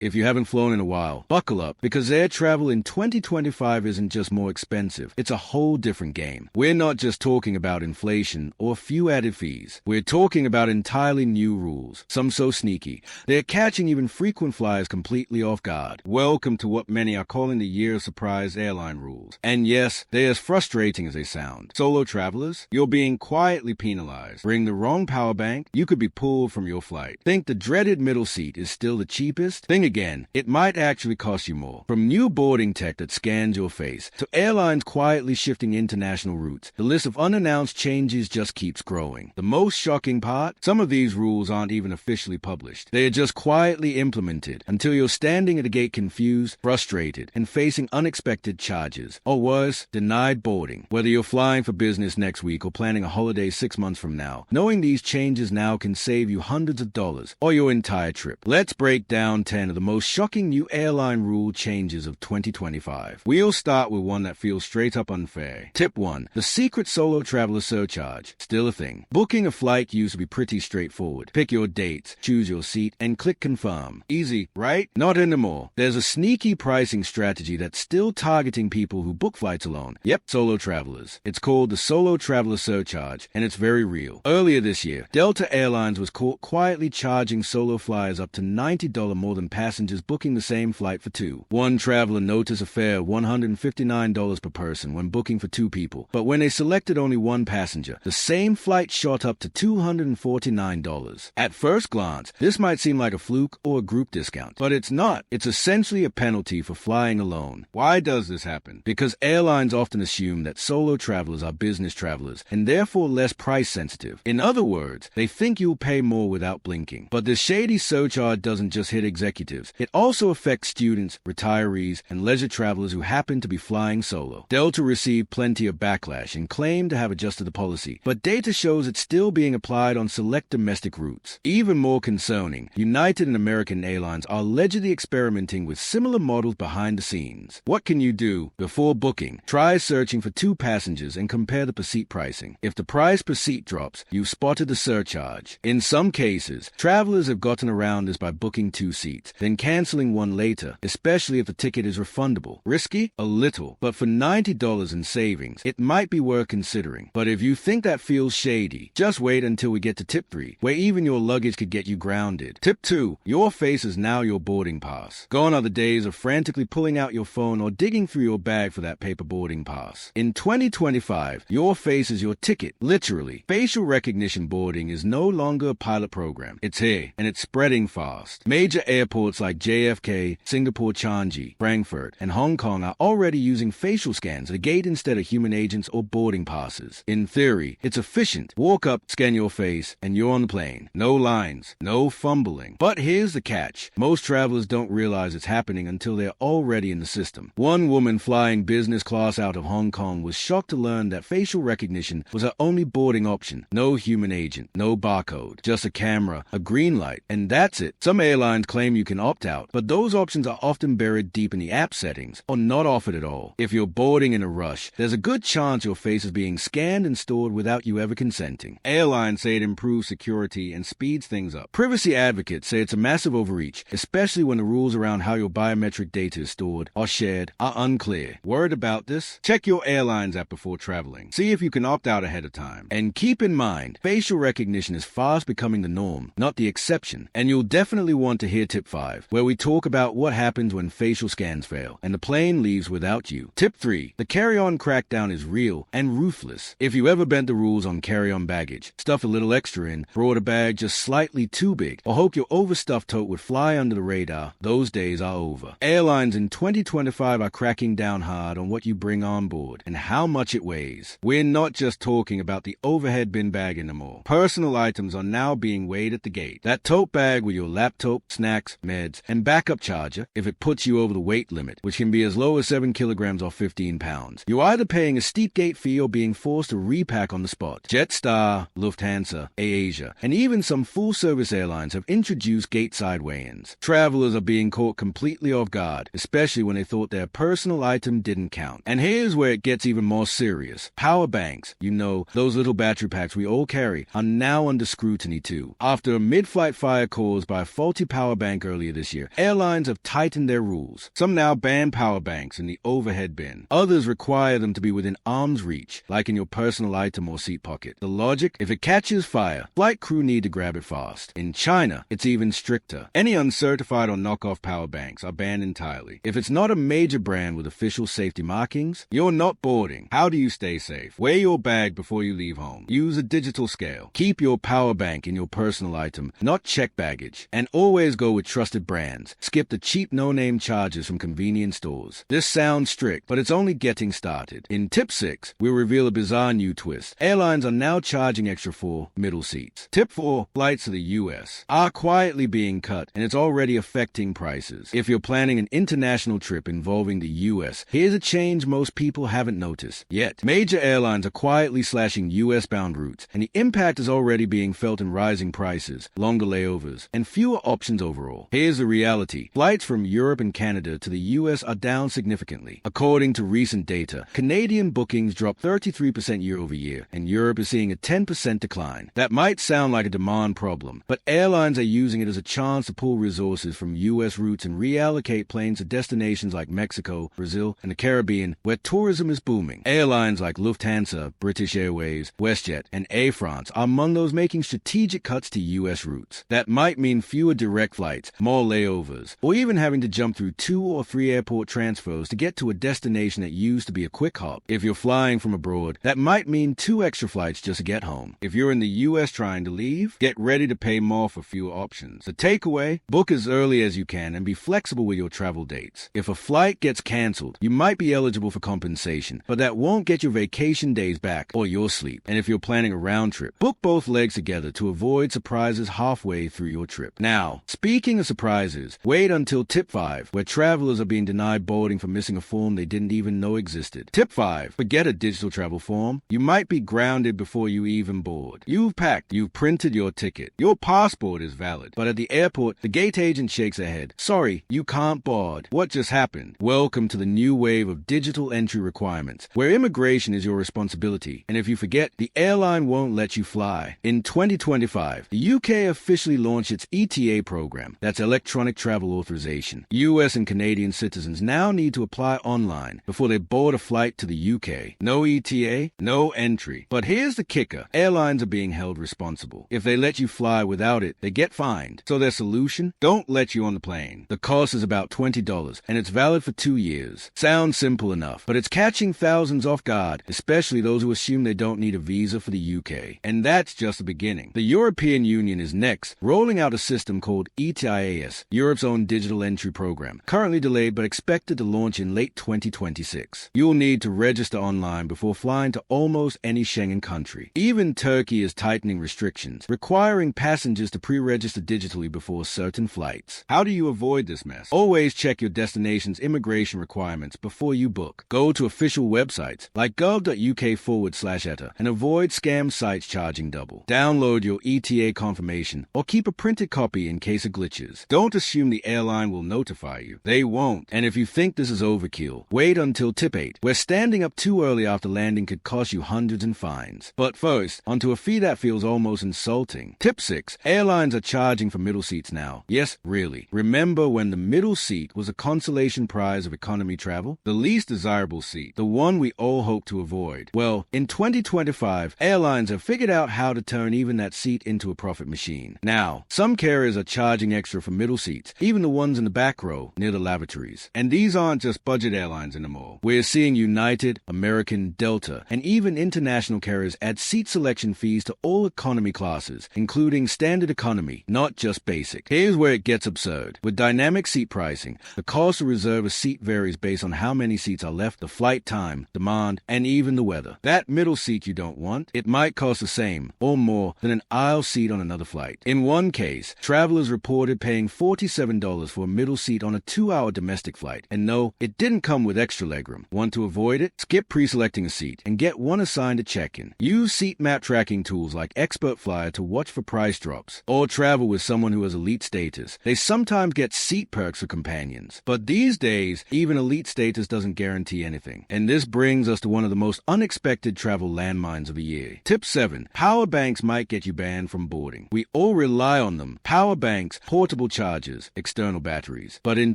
If you haven't flown in a while, buckle up, because air travel in 2025 isn't just more expensive, it's a whole different game. We're not just talking about inflation or a few added fees. We're talking about entirely new rules, some so sneaky, they're catching even frequent flyers completely off guard. Welcome to what many are calling the year of surprise airline rules. And yes, they're as frustrating as they sound. Solo travelers, you're being quietly penalized. Bring the wrong power bank, you could be pulled from your flight. Think the dreaded middle seat is still the cheapest? Think again, it might actually cost you more. From new boarding tech that scans your face, to airlines quietly shifting international routes, the list of unannounced changes just keeps growing. The most shocking part? Some of these rules aren't even officially published. They are just quietly implemented until you're standing at a gate confused, frustrated, and facing unexpected charges. Or worse, denied boarding. Whether you're flying for business next week or planning a holiday 6 months from now, knowing these changes now can save you hundreds of dollars or your entire trip. Let's break down 10 of the most shocking new airline rule changes of 2025. We'll start with one that feels straight up unfair. Tip 1. The secret solo traveler surcharge. Still a thing. Booking a flight used to be pretty straightforward. Pick your dates, choose your seat, and click confirm. Easy, right? Not anymore. There's a sneaky pricing strategy that's still targeting people who book flights alone. Yep, solo travelers. It's called the solo traveler surcharge, and it's very real. Earlier this year, Delta Airlines was caught quietly charging solo flyers up to $90 more than passengers booking the same flight for two. One traveler noticed a fare of $159 per person when booking for two people, but when they selected only one passenger, the same flight shot up to $249. At first glance, this might seem like a fluke or a group discount, but it's not. It's essentially a penalty for flying alone. Why does this happen? Because airlines often assume that solo travelers are business travelers and therefore less price sensitive. In other words, they think you'll pay more without blinking. But the shady surcharge doesn't just hit executives. It also affects students, retirees, and leisure travelers who happen to be flying solo. Delta received plenty of backlash and claimed to have adjusted the policy, but data shows it's still being applied on select domestic routes. Even more concerning, United and American Airlines are allegedly experimenting with similar models behind the scenes. What can you do? Before booking, try searching for two passengers and compare the per seat pricing. If the price per seat drops, you've spotted the surcharge. In some cases, travelers have gotten around this by booking two seats, then canceling one later, especially if the ticket is refundable. Risky? A little, but for $90 in savings, it might be worth considering. But if you think that feels shady, just wait until we get to tip 3, where even your luggage could get you grounded. Tip 2. Your face is now your boarding pass. Gone are the days of frantically pulling out your phone or digging through your bag for that paper boarding pass. In 2025, your face is your ticket, literally. Facial recognition boarding is no longer a pilot program. It's here, and it's spreading fast. Major airports like JFK, Singapore Changi, Frankfurt, and Hong Kong are already using facial scans at the gate instead of human agents or boarding passes. In theory, it's efficient. Walk up, scan your face, and you're on the plane. No lines, no fumbling. But here's the catch. Most travelers don't realize it's happening until they're already in the system. One woman flying business class out of Hong Kong was shocked to learn that facial recognition was her only boarding option. No human agent, no barcode, just a camera, a green light, and that's it. Some airlines claim you can opt out, but those options are often buried deep in the app settings or not offered at all. If you're boarding in a rush, there's a good chance your face is being scanned and stored without you ever consenting. Airlines say it improves security and speeds things up. Privacy advocates say it's a massive overreach, especially when the rules around how your biometric data is stored or shared are unclear. Worried about this? Check your airlines app before traveling. See if you can opt out ahead of time. And keep in mind, facial recognition is fast becoming the norm, not the exception. And you'll definitely want to hear tip 5, where we talk about what happens when facial scans fail and the plane leaves without you. Tip 3. The carry-on crackdown is real and ruthless. If you ever bent the rules on carry-on baggage, stuff a little extra in, brought a bag just slightly too big, or hope your overstuffed tote would fly under the radar, those days are over. Airlines in 2025 are cracking down hard on what you bring on board and how much it weighs. We're not just talking about the overhead bin bag anymore. Personal items are now being weighed at the gate. That tote bag with your laptop, snacks, meds, and backup charger, if it puts you over the weight limit, which can be as low as 7 kilograms or 15 pounds, you're either paying a steep gate fee or being forced to repack on the spot. Jetstar, Lufthansa, AirAsia, and even some full-service airlines have introduced gate-side weigh-ins. Travelers are being caught completely off guard, especially when they thought their personal item didn't count. And here's where it gets even more serious. Power banks, you know, those little battery packs we all carry, are now under scrutiny too. After a mid-flight fire caused by a faulty power bank earlier earlier this year, airlines have tightened their rules. Some now ban power banks in the overhead bin. Others require them to be within arm's reach, like in your personal item or seat pocket. The logic? If it catches fire, flight crew need to grab it fast. In China, it's even stricter. Any uncertified or knockoff power banks are banned entirely. If it's not a major brand with official safety markings, you're not boarding. How do you stay safe? Weigh your bag before you leave home. Use a digital scale. Keep your power bank in your personal item, not check baggage. And always go with trusted brands. Skip the cheap no-name charges from convenience stores. This sounds strict, but it's only getting started. In Tip 6, we'll reveal a bizarre new twist. Airlines are now charging extra for middle seats. Tip 4, flights to the US are quietly being cut, and it's already affecting prices. If you're planning an international trip involving the US, here's a change most people haven't noticed yet. Major airlines are quietly slashing US-bound routes, and the impact is already being felt in rising prices, longer layovers, and fewer options overall. Here's the reality. Flights from Europe and Canada to the US are down significantly. According to recent data, Canadian bookings dropped 33% year over year, and Europe is seeing a 10% decline. That might sound like a demand problem, but airlines are using it as a chance to pull resources from US routes and reallocate planes to destinations like Mexico, Brazil, and the Caribbean, where tourism is booming. Airlines like Lufthansa, British Airways, WestJet, and Air France are among those making strategic cuts to US routes. That might mean fewer direct flights, more layovers, or even having to jump through 2 or 3 airport transfers to get to a destination that used to be a quick hop. If you're flying from abroad, that might mean 2 extra flights just to get home. If you're in the US trying to leave, get ready to pay more for fewer options. The takeaway? Book as early as you can and be flexible with your travel dates. If a flight gets canceled, you might be eligible for compensation, but that won't get your vacation days back or your sleep. And if you're planning a round trip, book both legs together to avoid surprises halfway through your trip. Now, speaking of surprises, wait until Tip 5, where travelers are being denied boarding for missing a form they didn't even know existed. Tip 5, forget a digital travel form. You might be grounded before you even board. You've packed, you've printed your ticket. Your passport is valid, but at the airport, the gate agent shakes her head. Sorry, you can't board. What just happened? Welcome to the new wave of digital entry requirements, where immigration is your responsibility, and if you forget, the airline won't let you fly. In 2025, the UK officially launched its ETA program, that's Electronic Travel Authorization. US and Canadian citizens now need to apply online before they board a flight to the UK. No ETA, no entry. But here's the kicker. Airlines are being held responsible. If they let you fly without it, they get fined. So their solution? Don't let you on the plane. The cost is about $20, and it's valid for 2 years. Sounds simple enough, but it's catching thousands off guard, especially those who assume they don't need a visa for the UK. And that's just the beginning. The European Union is next, rolling out a system called ETIAS, Europe's own digital entry program, currently delayed but expected to launch in late 2026. You'll need to register online before flying to almost any Schengen country. Even Turkey is tightening restrictions, requiring passengers to pre-register digitally before certain flights. How do you avoid this mess? Always check your destination's immigration requirements before you book. Go to official websites like gov.uk/ETA and avoid scam sites charging double. Download your ETA confirmation or keep a printed copy in case of glitches. Don't assume the airline will notify you. They won't. And if you think this is overkill, wait until Tip 8, where standing up too early after landing could cost you hundreds in fines. But first, onto a fee that feels almost insulting. Tip 6, airlines are charging for middle seats now. Yes, really. Remember when the middle seat was a consolation prize of economy travel? The least desirable seat, the one we all hope to avoid. Well, in 2025, airlines have figured out how to turn even that seat into a profit machine. Now, some carriers are charging extra for middle seats, even the ones in the back row near the lavatories. And these aren't just budget airlines anymore. We're seeing United, American, Delta, and even international carriers add seat selection fees to all economy classes, including standard economy, not just basic. Here's where it gets absurd. With dynamic seat pricing, the cost to reserve a seat varies based on how many seats are left, the flight time, demand, and even the weather. That middle seat you don't want, it might cost the same or more than an aisle seat on another flight. In one case, travelers reported paying $47 for a middle seat on a 2-hour domestic flight. And no, it didn't come with extra legroom. Want to avoid it? Skip pre-selecting a seat and get one assigned at check-in. Use seat map tracking tools like Expert Flyer to watch for price drops, or travel with someone who has elite status. They sometimes get seat perks for companions. But these days, even elite status doesn't guarantee anything. And this brings us to one of the most unexpected travel landmines of the year. Tip 7. Power banks might get you banned from boarding. We all rely on them. Power banks, portable chargers, external batteries. But in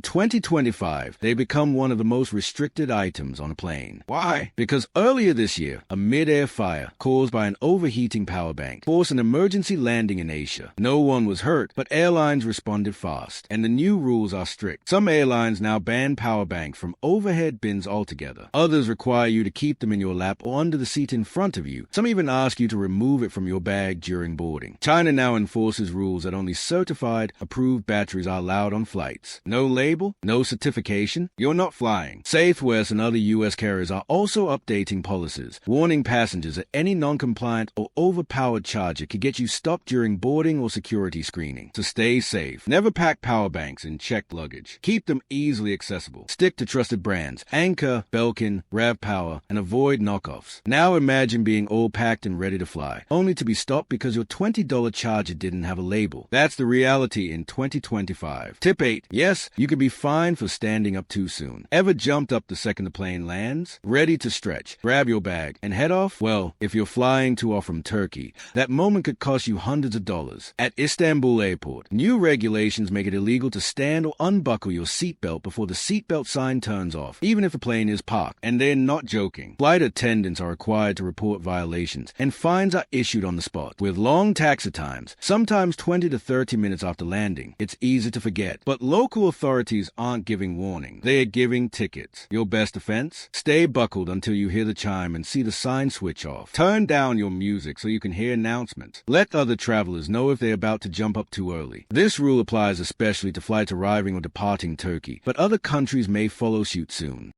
2025, they become one of the most restricted items on a plane. Why? Because earlier this year, a mid-air fire caused by an overheating power bank forced an emergency landing in Asia. No one was hurt, but airlines responded fast, and the new rules are strict. Some airlines now ban power banks from overhead bins altogether. Others require you to keep them in your lap or under the seat in front of you. Some even ask you to remove it from your bag during boarding. China now enforces rules that only certified, approved batteries are allowed on flights. No label, no certification, you're not flying. Safewest and other U.S. carriers are also updating policies, warning passengers that any non-compliant or overpowered charger could get you stopped during boarding or security screening. So stay safe. Never pack power banks in checked luggage. Keep them easily accessible. Stick to trusted brands, Anker, Belkin, RavPower, and avoid knockoffs. Now imagine being all packed and ready to fly, only to be stopped because your $20 charger didn't have a label. That's the reality in 2025. Tip 8. Yes, you could be fined for standing up too soon. Ever jumped up the second the plane lands? Ready to stretch, grab your bag, and head off? Well, if you're flying too off from Turkey, that moment could cost you hundreds of dollars. At Istanbul Airport, new regulations make it illegal to stand or unbuckle your seatbelt before the seatbelt sign turns off, even if the plane is parked. And they're not joking. Flight attendants are required to report violations, and fines are issued on the spot. With long taxi times, sometimes 20 to 30 minutes after landing, it's easy to forget. But local authorities aren't giving warning. They're giving tickets. Your best defense? Stay buckled until you hear the chime and see the sign switch off. Turn down your music so you can hear announcements. Let other travelers know if they're about to jump up too early. This rule applies especially to flights arriving or departing Turkey, but other countries may follow suit soon.